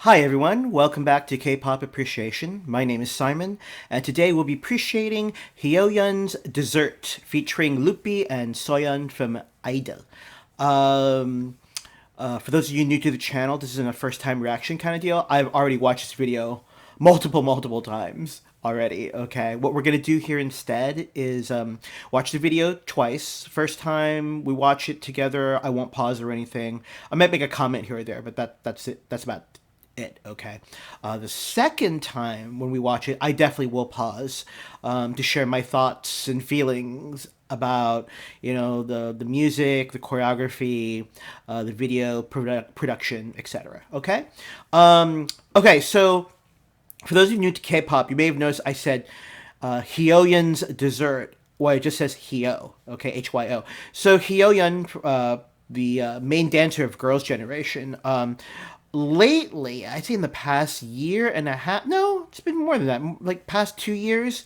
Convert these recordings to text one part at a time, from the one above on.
Hi everyone, welcome back to K-Pop Appreciation. My name is Simon, and today we'll be appreciating HYO's Dessert, featuring Loopy and SOYEON from I-DLE. For those of you new to the channel, this isn't a first-time reaction kind of deal. I've already watched this video multiple times already. Okay, what we're gonna do here instead is watch the video twice. First time we watch it together, I won't pause or anything. I might make a comment here or there, but that's it. That's about it. Okay. The second time when we watch it, I definitely will pause to share my thoughts and feelings about the music, the choreography, the video production, etc. Okay. Okay. So for those of you new to K-pop, you may have noticed I said HYO's Dessert. Well, it just says HYO. Okay, HYO. So HYON, the main dancer of Girls' Generation, lately, I'd say in the past year and a half, no, it's been more than that, like past 2 years,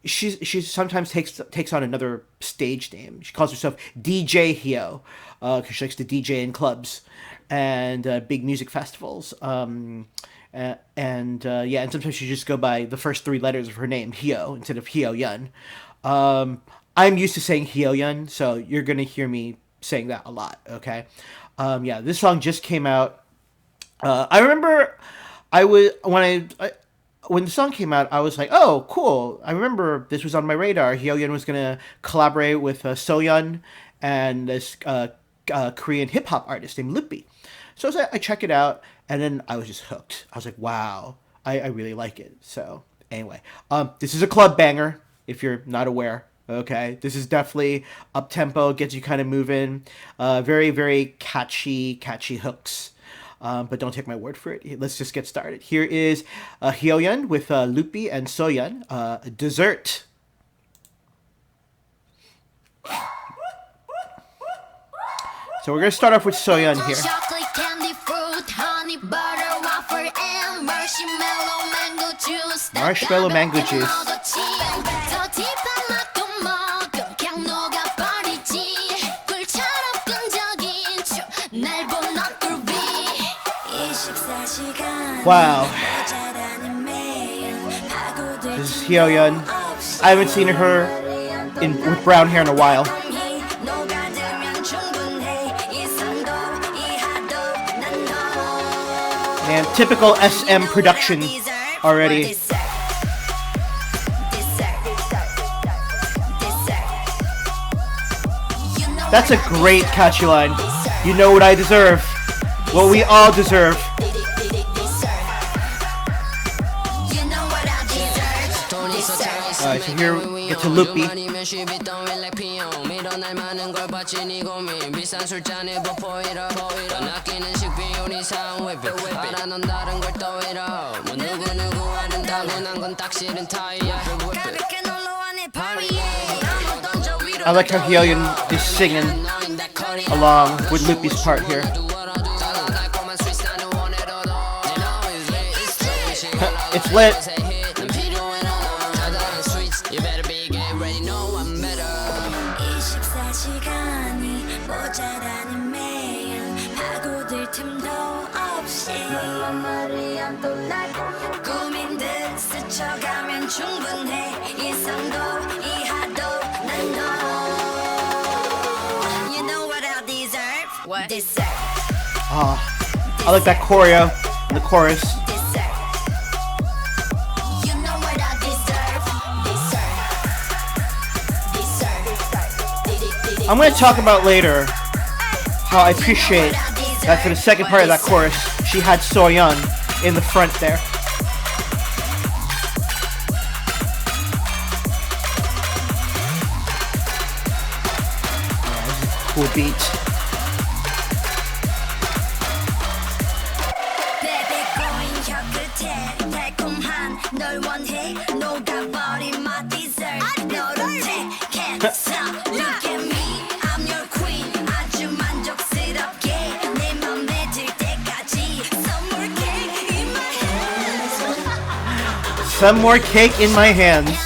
she sometimes takes on another stage name. She calls herself DJ HYO, because she likes to DJ in clubs and big music festivals. Yeah, and sometimes she just go by the first three letters of her name, HYO, instead of HYON. I'm used to saying HYON, so you're gonna hear me saying that a lot. Okay, yeah, this song just came out. I remember when the song came out, I was like, oh, cool. I remember this was on my radar. HYON was going to collaborate with SOYEON and this Korean hip-hop artist named Loopy. So I check it out, and then I was just hooked. I was like, wow, I really like it. So anyway, this is a club banger, if you're not aware. Okay, this is definitely up-tempo, gets you kind of moving. Very catchy hooks. But don't take my word for it. Let's just get started. Here is HYON with Loopy and SOYEON, Dessert. So we're going to start off with SOYEON here. Marshmallow mango juice. Wow. This is HYON. I haven't seen her with brown hair in a while. And typical SM production already. That's a great catchy line. You know what I deserve. What we all deserve. Alright, so here we get to Loopy. I like how HYON is singing along with Loopy's part here. It's lit. I like that choreo in the chorus. I'm going to talk about later how I appreciate that for the second part of that chorus, she had SOYEON in the front there. Yeah, this is a cool beat. Some more cake in my hands.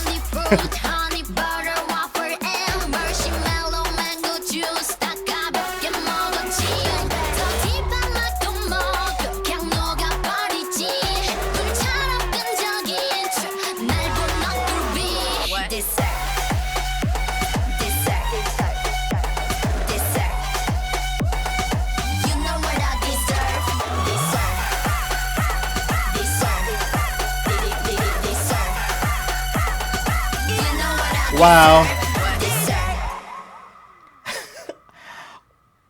Wow.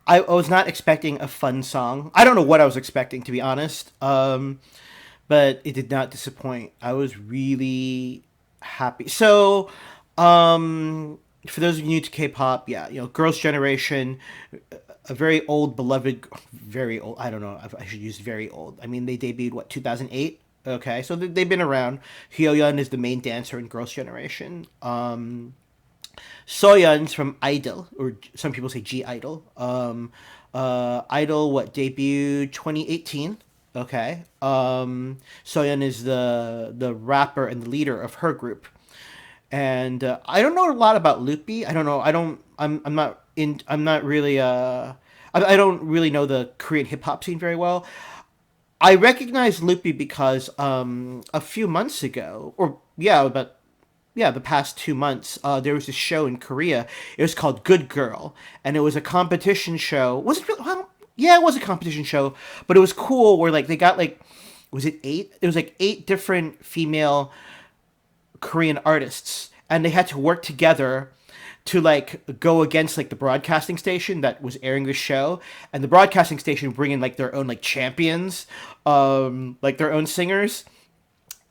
I was not expecting a fun song. I don't know what I was expecting, to be honest. But it did not disappoint. I was really happy. So, for those of you new to K-pop, yeah, Girls' Generation, a very old, beloved, very old. I don't know if I should use very old. I mean, they debuted what 2008. Okay, so they've been around. HYO is the main dancer in Girls' Generation. Soyeon's from I-DLE, or some people say G-IDLE. I-DLE, what, debuted 2018. Okay. Soyeon is the rapper and the leader of her group. And I don't know a lot about Loopy. I don't know. I'm not in. I'm not really. I don't really know the Korean hip hop scene very well. I recognize Loopy because a few months ago, or yeah, but yeah, the past 2 months, there was this show in Korea. It was called Good Girl, and it was a competition show. Was it? Well, yeah, it was a competition show, but it was cool. Where like they got like, was it eight? It was like eight different female Korean artists, and they had to work together to like go against like the broadcasting station that was airing the show, and the broadcasting station bring in like their own like champions, like their own singers,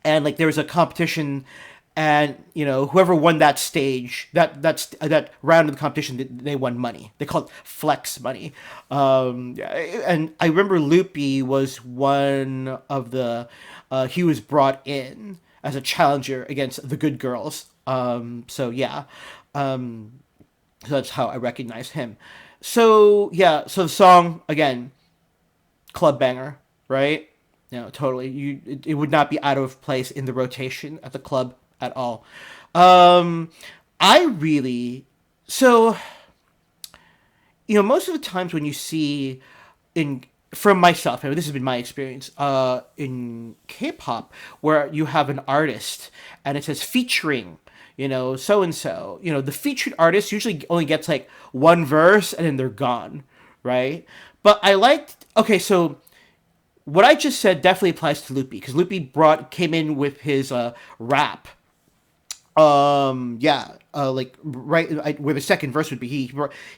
and like there was a competition, and whoever won that stage, that round of the competition, they won money. They called it flex money. And I remember Loopy was one of the he was brought in as a challenger against the good girls. So yeah, so that's how I recognize him. So yeah, so the song again, club banger, right? Totally. It would not be out of place in the rotation at the club at all. Um, I really so most of the times when you see in from myself, this has been my experience in K-pop, where you have an artist and it says featuring, so and so. The featured artist usually only gets like one verse and then they're gone, right? But I liked. Okay, so what I just said definitely applies to Loopy because Loopy came in with his rap. Yeah, like where the second verse would be. He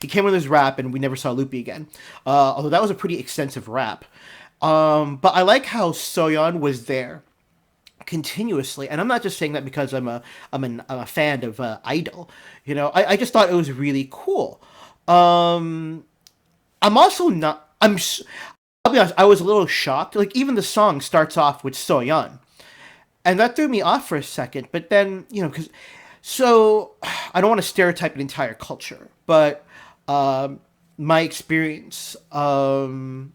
came with his rap, and we never saw Loopy again. Although that was a pretty extensive rap. But I like how Soyeon was there continuously, and I'm not just saying that because I'm a fan of I-DLE. I just thought it was really cool. Um, I'm also not. I'll be honest. I was a little shocked. Like even the song starts off with Soyeon, and that threw me off for a second. But then because so I don't want to stereotype an entire culture, but my experience in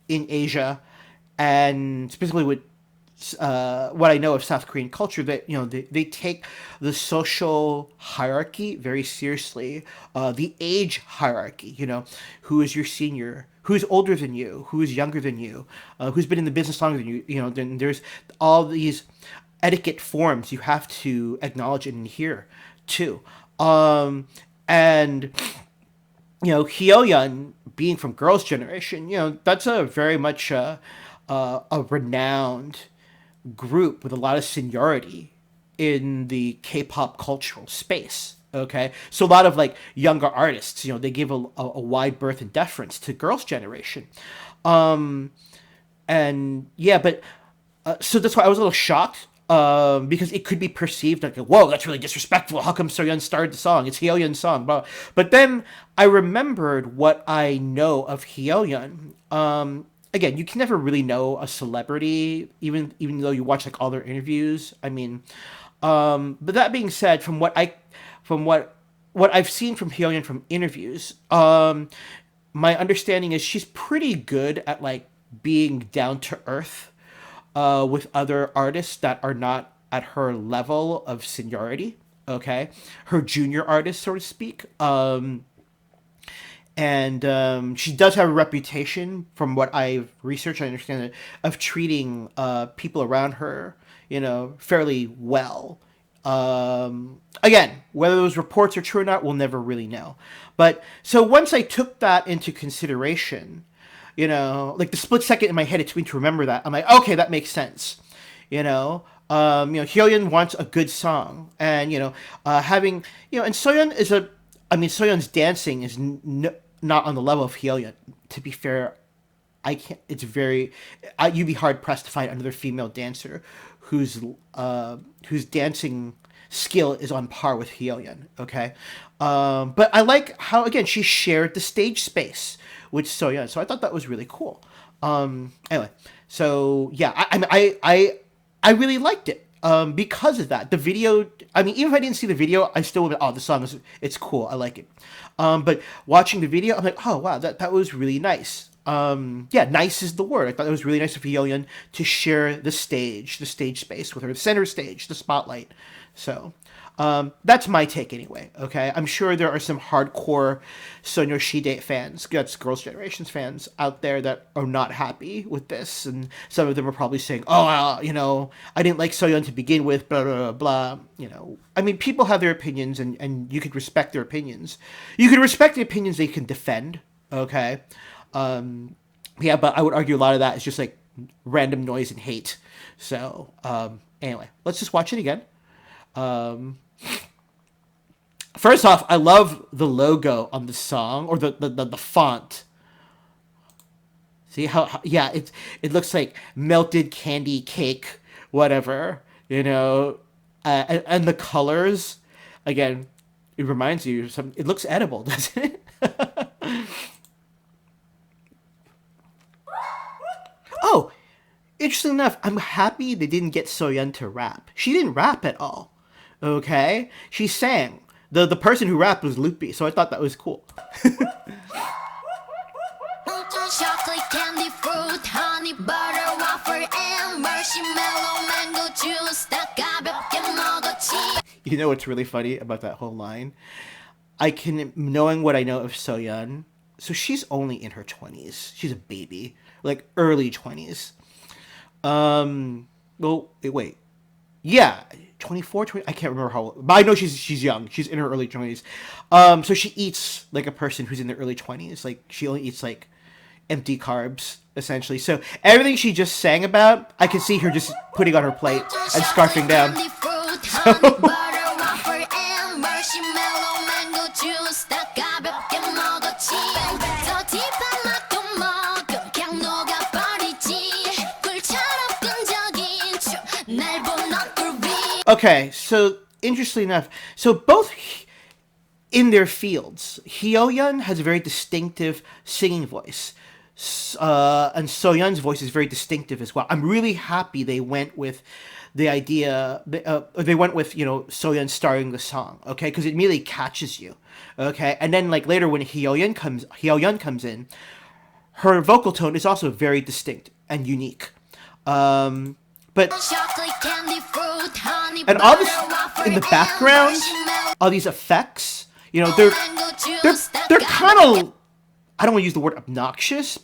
Asia, and specifically with what I know of South Korean culture, that they take the social hierarchy very seriously, the age hierarchy. Who is your senior, who's older than you, who is younger than you, who's been in the business longer than you. Then there's all these etiquette forms you have to acknowledge and adhere to. And Hyoyeon being from Girls' Generation, that's a very much a renowned group with a lot of seniority in the K-pop cultural space. Okay, so a lot of like younger artists, they give a wide berth and deference to Girls' Generation, and yeah, but so that's why I was a little shocked. Because it could be perceived like, whoa, that's really disrespectful. How come Soyeon started the song? It's Hyoyeon's song. But then I remembered what I know of Hyoyeon. Again, you can never really know a celebrity, even though you watch like all their interviews. I mean, but that being said, from what I've seen from Hyoyeon from interviews, my understanding is she's pretty good at like being down to earth with other artists that are not at her level of seniority. Okay, her junior artists, so to speak. And she does have a reputation, from what I've researched. I understand it, of treating people around her, fairly well. Again, whether those reports are true or not, we'll never really know. But so once I took that into consideration, like the split second in my head it took me to remember that. I'm like, okay, that makes sense. Hyoyeon wants a good song, and having and Soyeon is Soyeon's dancing is not on the level of Hyoyeon. To be fair, I can't. It's very. You'd be hard pressed to find another female dancer whose dancing skill is on par with Hyoyeon. Okay, but I like how again she shared the stage space with Soyeon, so I thought that was really cool. Anyway, so yeah, I really liked it. Because of that, the video. I mean, even if I didn't see the video, I still would. Oh, the song it's cool. I like it. But watching the video, I'm like, oh wow, that was really nice. Yeah, nice is the word. I thought it was really nice of Hyoyeon to share the stage space with her, the center stage, the spotlight. So, that's my take anyway. Okay, I'm sure there are some hardcore Sonoshide fans, that's Girls' Generations fans out there that are not happy with this, and some of them are probably saying, "Oh, I didn't like Soyeon to begin with." Blah blah blah. I mean, people have their opinions, and you could respect their opinions. You can respect the opinions they can defend. Okay. Yeah, but I would argue a lot of that is just like random noise and hate. So, anyway, let's just watch it again. First off, I love the logo on the song, or the font. See yeah, it looks like melted candy cake, whatever, and the colors, again, it reminds you of it looks edible, doesn't it? Oh, interesting enough, I'm happy they didn't get Soyeon to rap. She didn't rap at all. Okay? She sang. The person who rapped was Loopy, so I thought that was cool. Chocolate candy fruit, honey butter waffle and marshmallow mango juice. You know what's really funny about that whole line? Knowing what I know of Soyeon, so she's only in her 20s. She's a baby, like early 20s. Well, wait. Yeah, 24, 20, I can't remember how old, but I know she's young. She's in her early 20s. So she eats like a person who's in their early 20s. Like, she only eats like empty carbs, essentially. So everything she just sang about, I can see her just putting on her plate and scarfing down. So, okay, so interestingly enough, so both in their fields, Hyoyeon has a very distinctive singing voice, and Soyeon's voice is very distinctive as well. I'm really happy they went with the idea. They went with Soyeon starring the song, okay, because it immediately catches you, okay, and then like later when Hyoyeon comes in, her vocal tone is also very distinct and unique. But and all this in the background, all these effects, they're kind of, I don't want to use the word obnoxious.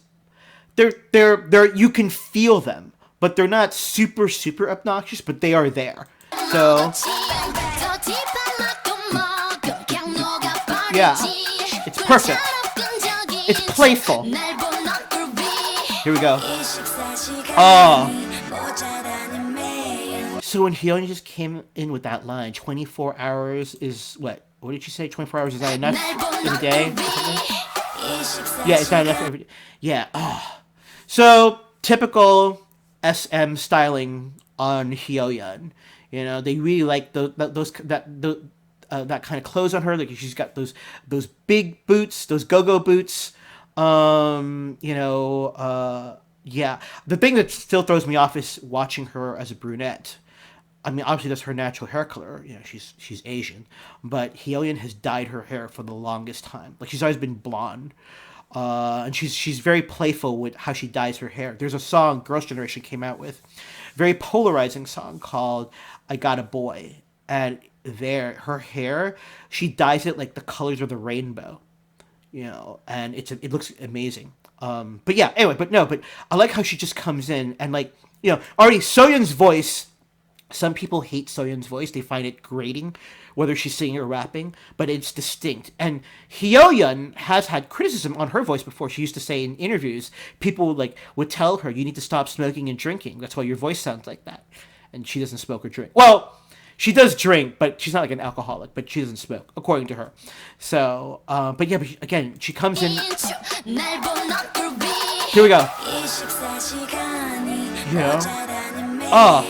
They're you can feel them, but they're not super obnoxious, but they are there. So yeah, it's perfect. It's playful. Here we go. Oh. So when Hyoyeon just came in with that line, 24 hours is what? What did you say? 24 hours is not enough in a day? Yeah, it's not enough every day. Yeah. Oh. So typical SM styling on Hyoyeon. They really like that kind of clothes on her. Like she's got those big boots, those go-go boots. Yeah. The thing that still throws me off is watching her as a brunette. I mean, obviously that's her natural hair color. She's Asian, but Hyoyeon has dyed her hair for the longest time. Like she's always been blonde, and she's very playful with how she dyes her hair. There's a song Girls' Generation came out with, very polarizing song called "I Got a Boy," and her hair, she dyes it like the colors of the rainbow, and it looks amazing. But yeah, anyway, but I like how she just comes in and already Soyeon's voice. Some people hate Soyeon's voice. They find it grating, whether she's singing or rapping, but it's distinct. And Hyoyeon has had criticism on her voice before. She used to say in interviews, people would tell her, you need to stop smoking and drinking. That's why your voice sounds like that. and she doesn't smoke or drink. Well, she does drink, but she's not like an alcoholic. But she doesn't smoke, according to her. So, but yeah, but again, she comes in. Here we go. You know, oh,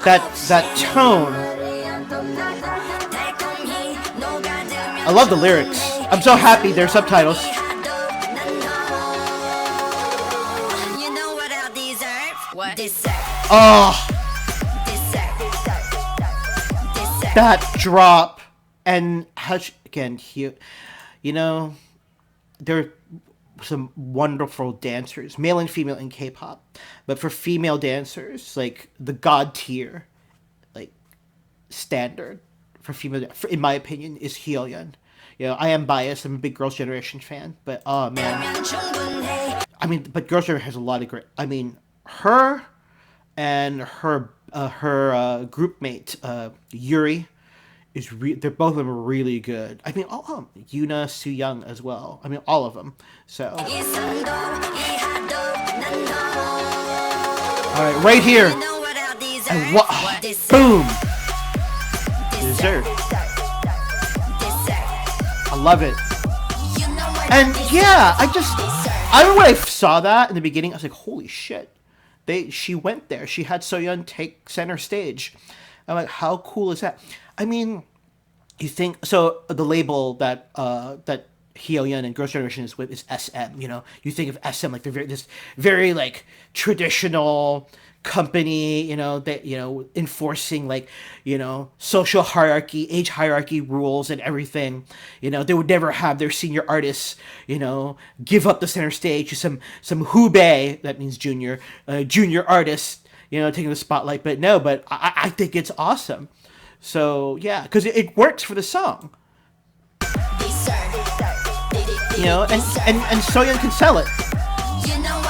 that tone. I love the lyrics. I'm so happy they're subtitles. Oh, that drop. And how again, here, you know, there are some wonderful dancers, male and female in K-pop. But for female dancers, like the god tier, like standard for female, in my opinion, is HYO. You know, I am biased. I'm a big Girls' Generation fan, but oh man, I mean, but Girls' Generation has a lot of great. I mean, her and her group mate Yuri is they're both of them are really good. I mean, all of them. Yuna, Soo-young as well. I mean, all of them. So, all right, right here, and boom, dessert. I love it. And yeah, I remember when I saw that in the beginning, I was like, holy shit. She went there. She had SOYEON take center stage. I'm like, how cool is that? I mean, you think, so the label that HYO and Girls' Generation is with is SM, you know? You think of SM like they're this very like traditional company, you know, that, you know, enforcing like, you know, social hierarchy, age hierarchy rules and everything. You know, they would never have their senior artists, you know, give up the center stage to some hubei, that means junior artists, you know, taking the spotlight. But no, but I think it's awesome. So yeah, because it works for the song. You know, and SOYEON can sell it.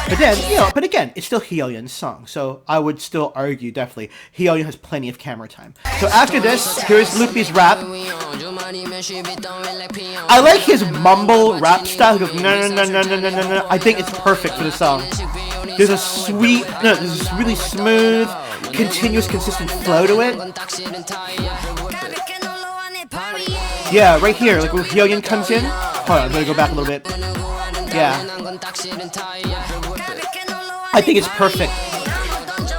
But then, you know, but again, it's still HYO's song, so I would still argue, definitely, HYO has plenty of camera time. So after this, here's Loopy's rap. I like his mumble rap style. He goes, no, no, no, no, no, no, no, no. I think it's perfect for the song. There's a there's this really smooth, continuous, consistent flow to it. Yeah, right here, like where HYO comes in. Hold on, I'm gonna go back a little bit. Yeah. I think it's perfect.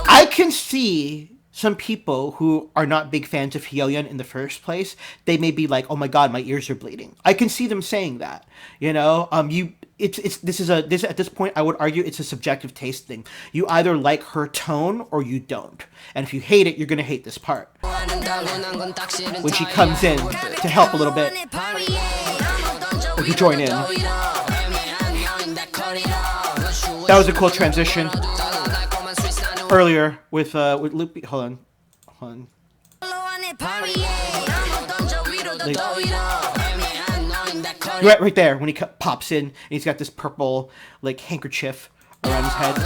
I can see some people who are not big fans of HYO in the first place. They may be like, "Oh my god, my ears are bleeding." I can see them saying that. You know, this at this point I would argue it's a subjective taste thing. You either like her tone or you don't. And if you hate it, you're gonna hate this part. When she comes in to help a little bit. Or to join in. That was a cool transition earlier with Loopy. Hold on. Right there when he pops in and he's got this purple like handkerchief around his head.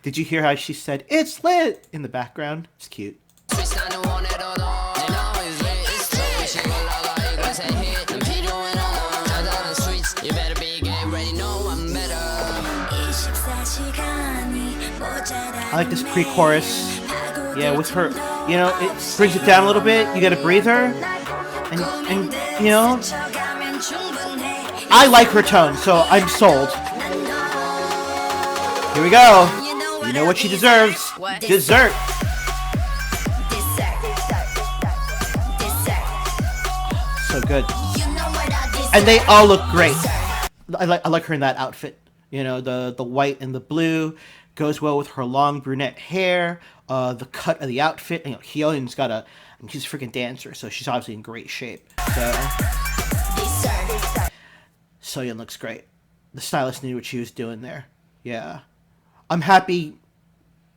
Did you hear how she said "it's lit" in the background? It's cute. I like this pre-chorus. Yeah, with her, you know, it brings it down a little bit. You get a breather, and you know, I like her tone, so I'm sold. Here we go. You know what she deserves? Dessert. So good. And they all look great. I like her in that outfit. You know, the white and the blue goes well with her long brunette hair. The cut of the outfit. You know, HYO's got she's a freaking dancer, so she's obviously in great shape. So SOYEON looks great. The stylist knew what she was doing there. Yeah. I'm happy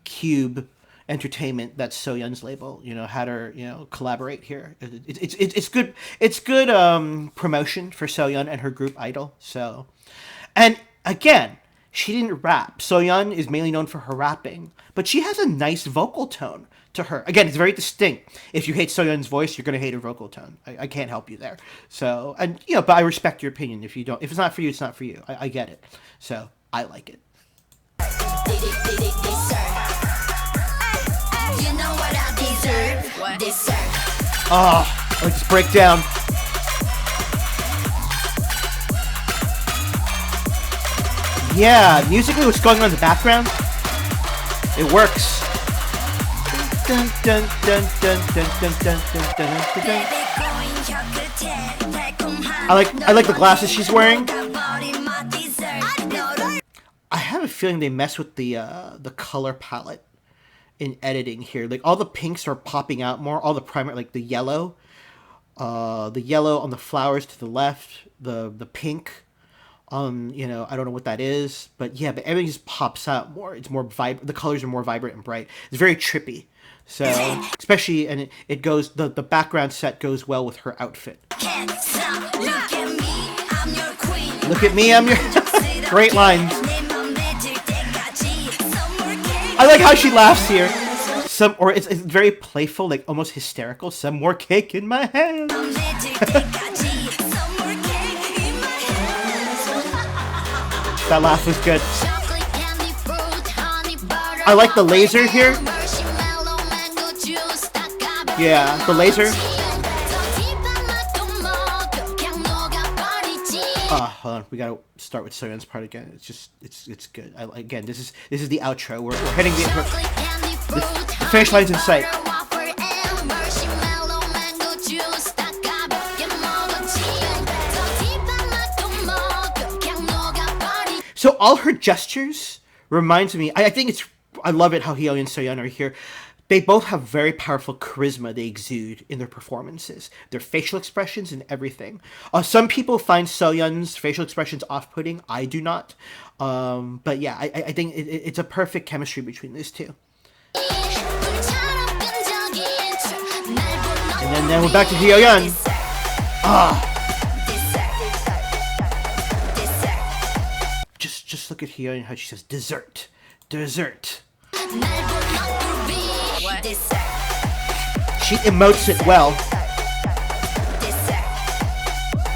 Cube Entertainment, that's SOYEON's label, you know, had her, you know, collaborate here. It's good. It's good promotion for SOYEON and her group I-DLE. So, and again, she didn't rap. SOYEON is mainly known for her rapping, but she has a nice vocal tone to her. Again, it's very distinct. If you hate Soyeon's voice, you're gonna hate her vocal tone. I can't help you there. So, and but I respect your opinion. If you don't, if it's not for you, it's not for you. I get it. So I like it. You know what I deserve? What? Oh, I like this breakdown. Yeah, musically, what's going on in the background? It works. Dun, dun, dun, dun, dun, dun, dun, dun, dun, dun, dun. I like the glasses she's wearing. I have a feeling they mess with the color palette in editing here. Like all the pinks are popping out more. All the primary, like the yellow on the flowers to the left, the pink. I don't know what that is, but yeah, but everything just pops out more. It's more vibrant. The colors are more vibrant and bright. It's very trippy. So, especially, and it goes, the background set goes well with her outfit. Look at me, I'm your great lines. I like how she laughs here. It's very playful, like almost hysterical. Some more cake in my hand. That laugh was good. I like the laser here. Yeah, the laser. Hold on. We gotta start with Soyeon's part again. It's good. Again, this is the outro. We're heading the finish line's in sight. So all her gestures reminds me. I love it how HYO and Soyeon are here. They both have very powerful charisma they exude in their performances, their facial expressions and everything. Some people find Soyeon's facial expressions off-putting. I do not. But yeah, I think it's a perfect chemistry between these two. And then we're back to HYO. Just look at HYO and how she says dessert. Dessert. What? She emotes it well.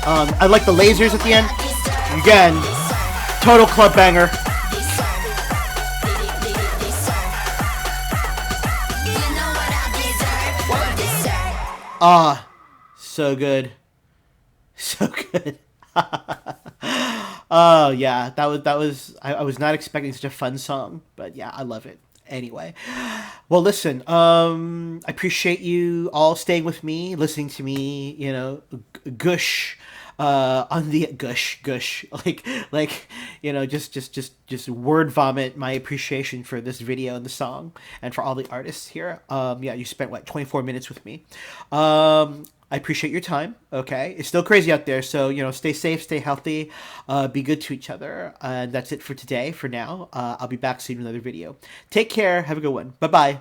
I like the lasers at the end. Again, total club banger. So good. So good. Oh yeah, that was I was not expecting such a fun song, but yeah, I love it. Anyway, well, listen, I appreciate you all staying with me, listening to me, gush on the gush, like just word vomit my appreciation for this video and the song, and for all the artists here. Yeah, you spent 24 minutes with me. I appreciate your time. Okay, it's still crazy out there, so stay safe, stay healthy, be good to each other, and that's it for today. For now, I'll be back soon with another video. Take care. Have a good one. Bye bye.